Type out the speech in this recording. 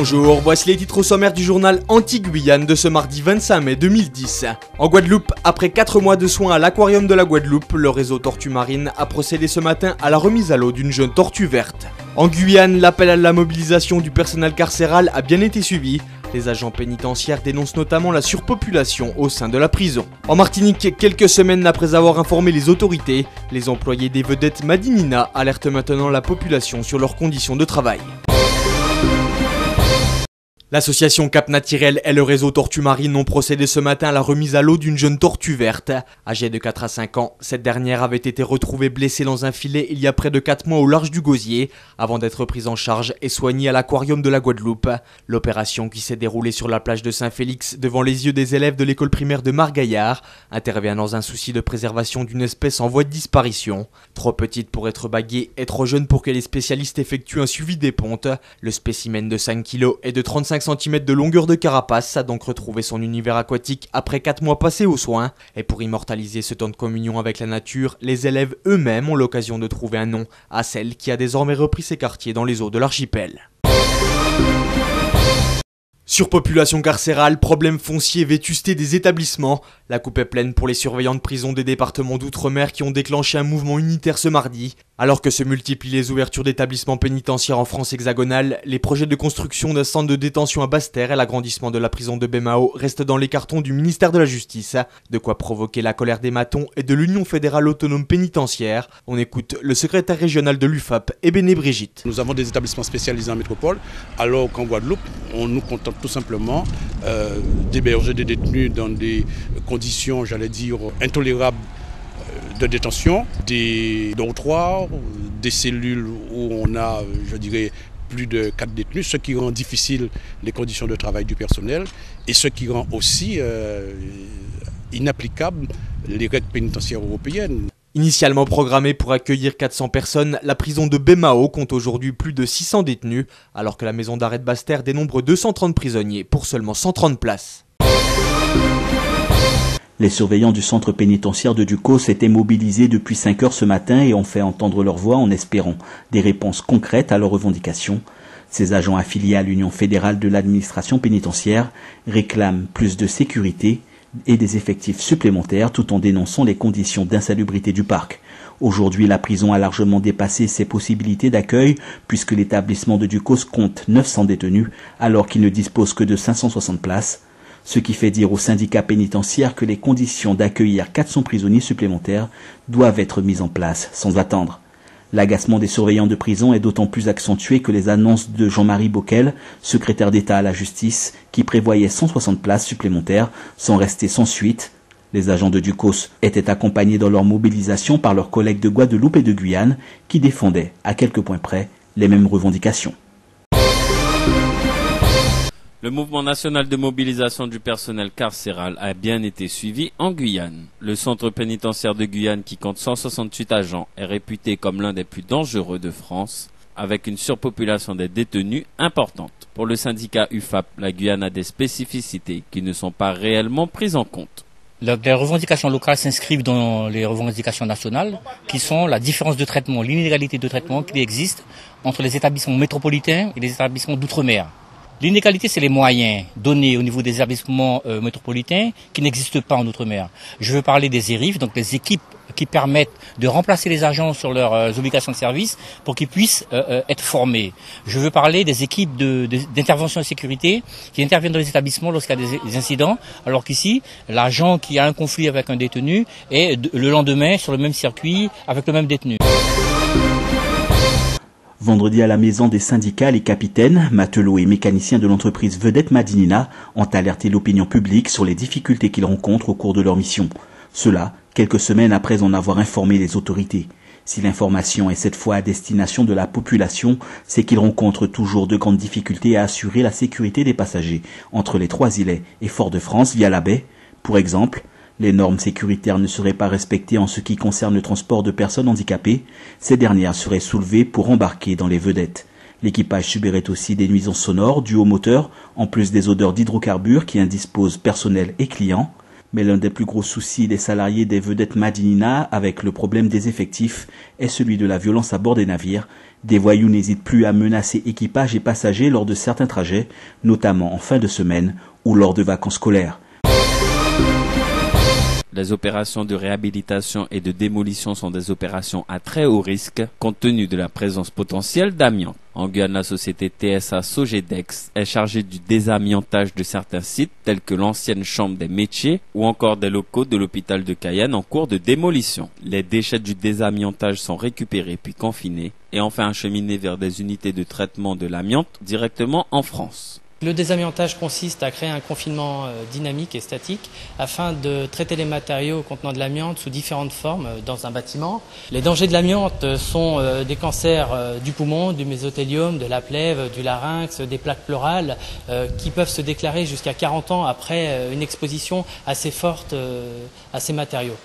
Bonjour, voici les titres au sommaire du journal Anti-Guyane de ce mardi 25 mai 2010. En Guadeloupe, après 4 mois de soins à l'aquarium de la Guadeloupe, le réseau Tortue Marine a procédé ce matin à la remise à l'eau d'une jeune tortue verte. En Guyane, l'appel à la mobilisation du personnel carcéral a bien été suivi. Les agents pénitentiaires dénoncent notamment la surpopulation au sein de la prison. En Martinique, quelques semaines après avoir informé les autorités, les employés des vedettes Madinina alertent maintenant la population sur leurs conditions de travail. L'association Cap Naturel et le réseau Tortue Marine ont procédé ce matin à la remise à l'eau d'une jeune tortue verte. Âgée de 4 à 5 ans, cette dernière avait été retrouvée blessée dans un filet il y a près de 4 mois au large du Gosier, avant d'être prise en charge et soignée à l'aquarium de la Guadeloupe. L'opération, qui s'est déroulée sur la plage de Saint-Félix devant les yeux des élèves de l'école primaire de Margaillard, intervient dans un souci de préservation d'une espèce en voie de disparition. Trop petite pour être baguée et trop jeune pour que les spécialistes effectuent un suivi des pontes, le spécimen de 5 kg et de 35 cm de longueur de carapace a donc retrouvé son univers aquatique après 4 mois passés aux soins. Et pour immortaliser ce temps de communion avec la nature, les élèves eux-mêmes ont l'occasion de trouver un nom à celle qui a désormais repris ses quartiers dans les eaux de l'archipel. Surpopulation carcérale, problèmes fonciers, vétusté des établissements. La coupe est pleine pour les surveillants de prison des départements d'outre-mer qui ont déclenché un mouvement unitaire ce mardi. Alors que se multiplient les ouvertures d'établissements pénitentiaires en France hexagonale, les projets de construction d'un centre de détention à Basse-Terre et l'agrandissement de la prison de Bemao restent dans les cartons du ministère de la Justice. De quoi provoquer la colère des matons et de l'Union fédérale autonome pénitentiaire. On écoute le secrétaire régional de l'UFAP, Ebéné Brigitte. Nous avons des établissements spécialisés en métropole, alors qu'en Guadeloupe, on nous contente tout simplement d'héberger des détenus dans des conditions, j'allais dire, intolérables de détention, des dortoirs, des cellules où on a, je dirais, plus de 4 détenus, ce qui rend difficile les conditions de travail du personnel et ce qui rend aussi inapplicable les règles pénitentiaires européennes. Initialement programmée pour accueillir 400 personnes, la prison de Bemao compte aujourd'hui plus de 600 détenus, alors que la maison d'arrêt de Basse-Terre dénombre 230 prisonniers pour seulement 130 places. Les surveillants du centre pénitentiaire de Ducos s'étaient mobilisés depuis 5 heures ce matin et ont fait entendre leur voix en espérant des réponses concrètes à leurs revendications. Ces agents affiliés à l'Union fédérale de l'administration pénitentiaire réclament plus de sécurité et des effectifs supplémentaires tout en dénonçant les conditions d'insalubrité du parc. Aujourd'hui, la prison a largement dépassé ses possibilités d'accueil puisque l'établissement de Ducos compte 900 détenus alors qu'il ne dispose que de 560 places. Ce qui fait dire au syndicat pénitentiaire que les conditions d'accueillir 400 prisonniers supplémentaires doivent être mises en place sans attendre. L'agacement des surveillants de prison est d'autant plus accentué que les annonces de Jean-Marie Bockel, secrétaire d'État à la justice, qui prévoyait 160 places supplémentaires, sont restées sans suite. Les agents de Ducos étaient accompagnés dans leur mobilisation par leurs collègues de Guadeloupe et de Guyane, qui défendaient, à quelques points près, les mêmes revendications. Le mouvement national de mobilisation du personnel carcéral a bien été suivi en Guyane. Le centre pénitentiaire de Guyane, qui compte 168 agents, est réputé comme l'un des plus dangereux de France, avec une surpopulation des détenus importante. Pour le syndicat UFAP, la Guyane a des spécificités qui ne sont pas réellement prises en compte. Les revendications locales s'inscrivent dans les revendications nationales, qui sont la différence de traitement, l'inégalité de traitement qui existe entre les établissements métropolitains et les établissements d'outre-mer. L'inégalité, c'est les moyens donnés au niveau des établissements métropolitains qui n'existent pas en Outre-mer. Je veux parler des ERIF, donc les équipes qui permettent de remplacer les agents sur leurs obligations de service pour qu'ils puissent être formés. Je veux parler des équipes d'intervention de sécurité qui interviennent dans les établissements lorsqu'il y a des incidents, alors qu'ici, l'agent qui a un conflit avec un détenu est le lendemain sur le même circuit avec le même détenu. Vendredi à la maison des syndicats, les capitaines, matelots et mécaniciens de l'entreprise vedette Madinina ont alerté l'opinion publique sur les difficultés qu'ils rencontrent au cours de leur mission. Cela, quelques semaines après en avoir informé les autorités. Si l'information est cette fois à destination de la population, c'est qu'ils rencontrent toujours de grandes difficultés à assurer la sécurité des passagers entre les 3 îlets et Fort-de-France via la baie. Pour exemple, les normes sécuritaires ne seraient pas respectées en ce qui concerne le transport de personnes handicapées. Ces dernières seraient soulevées pour embarquer dans les vedettes. L'équipage subirait aussi des nuisances sonores dues au moteur, en plus des odeurs d'hydrocarbures qui indisposent personnel et clients. Mais l'un des plus gros soucis des salariés des vedettes Madinina, avec le problème des effectifs, est celui de la violence à bord des navires. Des voyous n'hésitent plus à menacer équipage et passagers lors de certains trajets, notamment en fin de semaine ou lors de vacances scolaires. Les opérations de réhabilitation et de démolition sont des opérations à très haut risque compte tenu de la présence potentielle d'amiante. En Guyane, la société TSA Sogedex est chargée du désamiantage de certains sites tels que l'ancienne chambre des métiers ou encore des locaux de l'hôpital de Cayenne en cours de démolition. Les déchets du désamiantage sont récupérés puis confinés et enfin acheminés vers des unités de traitement de l'amiante directement en France. Le désamiantage consiste à créer un confinement dynamique et statique afin de traiter les matériaux contenant de l'amiante sous différentes formes dans un bâtiment. Les dangers de l'amiante sont des cancers du poumon, du mésothélium, de la plèvre, du larynx, des plaques pleurales qui peuvent se déclarer jusqu'à 40 ans après une exposition assez forte à ces matériaux.